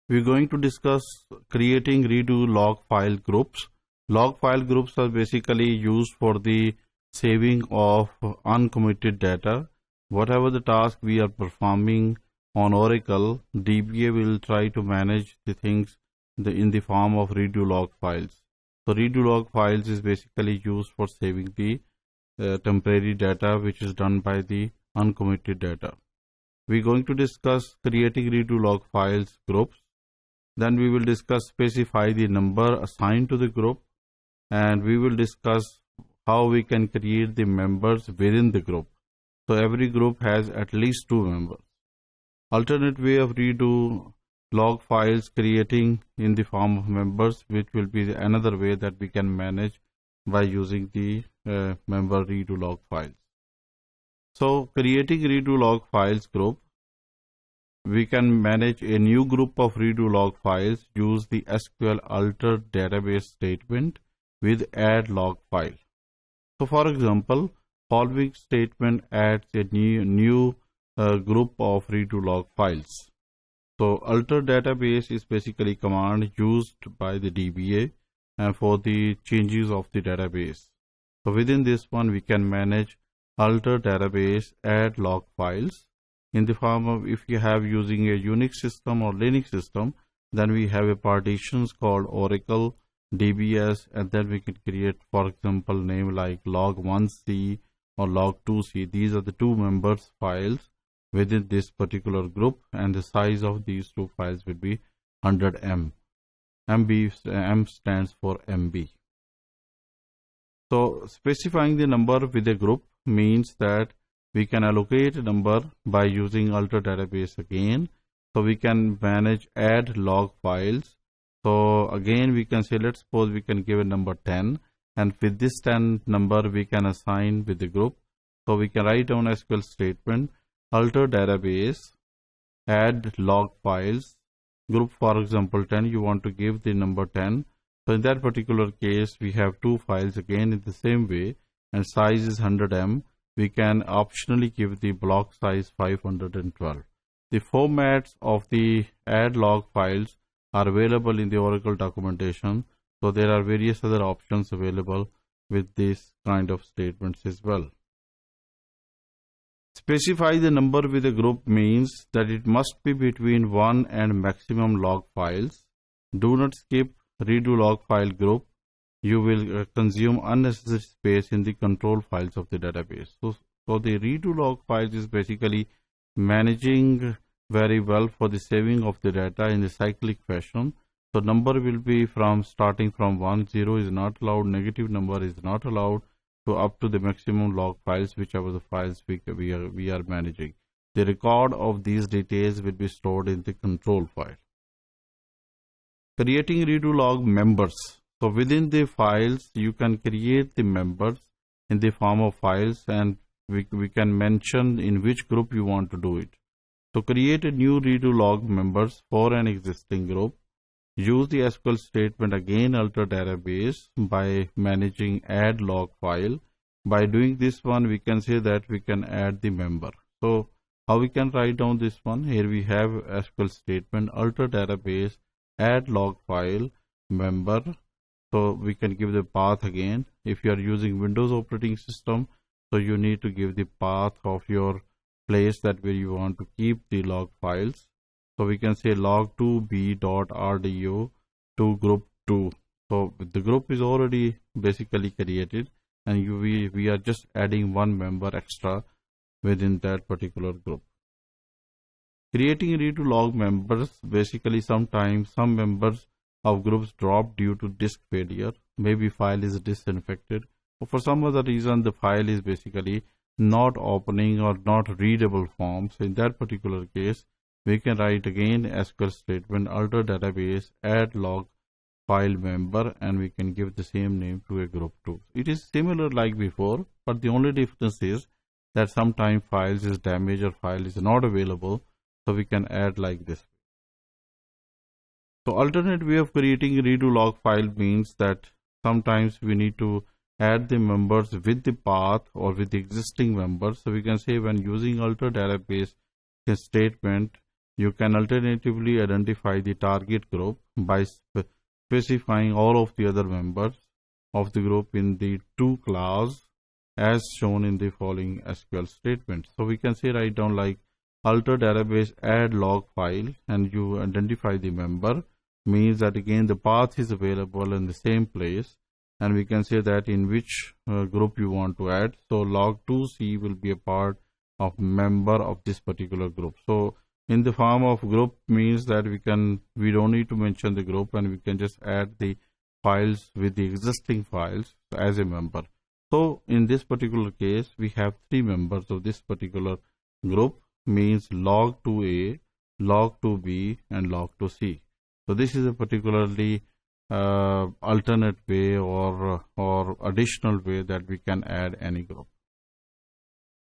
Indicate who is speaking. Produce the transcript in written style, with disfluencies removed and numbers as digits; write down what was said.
Speaker 1: We're going to discuss creating redo log file groups. Log file groups are basically used for the saving of uncommitted data. Whatever the task we are performing on Oracle, DBA will try to manage the things in the form of redo log files. So redo log files is basically used for saving the temporary data which is done by the uncommitted data. We're going to discuss creating redo log files groups. Then we will discuss specify the number assigned to the group, and we will discuss how we can create the members within the group. So every group has at least 2 members. Alternate way of redo log files creating in the form of members, which will be another way that we can manage by using the member redo log files. So creating redo log files group, we can manage a new group of redo log files, use the SQL alter database statement with add log file. So for example, following statement adds a new group of redo log files. So alter database is basically command used by the DBA for the changes of the database. So within this one we can manage alter database add log files. In the form of, if you have using a Unix system or Linux system, then we have a partitions called Oracle DBS, and then we can create, for example, name like log1c or log2c. These are the 2 members files within this particular group, and the size of these 2 files will be 100 M. M stands for MB. So specifying the number with a group means that we can allocate a number by using alter database again. So we can manage add log files. So again we can say, let's suppose we can give a number 10, and with this 10 number we can assign with the group. So we can write down SQL statement alter database add log files group, for example 10, you want to give the number 10. So in that particular case we have 2 files again in the same way, and size is 100 M. We can optionally give the block size 512. The formats of the add log files are available in the Oracle documentation. So there are various other options available with this kind of statements as well. Specify the number with a group means that it must be between 1 and maximum log files. Do not skip redo log file group. You will consume unnecessary space in the control files of the database. So the redo log files is basically managing very well for the saving of the data in the cyclic fashion. So number will be from starting from 1, 0 is not allowed, negative number is not allowed, to up to the maximum log files, whichever the files we are managing. The record of these details will be stored in the control file. Creating redo log members. So within the files, you can create the members in the form of files, and we can mention in which group you want to do it. So create a new redo log members for an existing group. Use the SQL statement again alter database by managing add log file. By doing this one, we can say that we can add the member. So how we can write down this one? Here we have SQL statement alter database add log file member. So we can give the path again. If you are using Windows operating system, so you need to give the path of your place that where you want to keep the log files. So we can say log2b.rdo to group 2. So the group is already basically created, and we are just adding 1 member extra within that particular group. Creating redo log members, basically sometimes some members of groups drop due to disk failure. Maybe file is disinfected, or for some other reason the file is basically not opening or not readable form. So in that particular case, we can write again SQL statement alter database add log file member, and we can give the same name to a group 2. It is similar like before, but the only difference is that sometimes files is damaged or file is not available, so we can add like this. So alternate way of creating redo log file means that sometimes we need to add the members with the path or with the existing members. So we can say when using alter database statement, You can alternatively identify the target group by specifying all of the other members of the group in the to clause as shown in the following SQL statement. So we can say write down like alter database add log file, and you identify the member, means that again the path is available in the same place, and we can say that in which group you want to add. So log2c will be a part of member of this particular group. So in the form of group means that we don't need to mention the group, and we can just add the files with the existing files as a member. So in this particular case, we have 3 members of this particular group, means log2a, log2b, and log2c. So this is a particularly alternate way or additional way that we can add any group.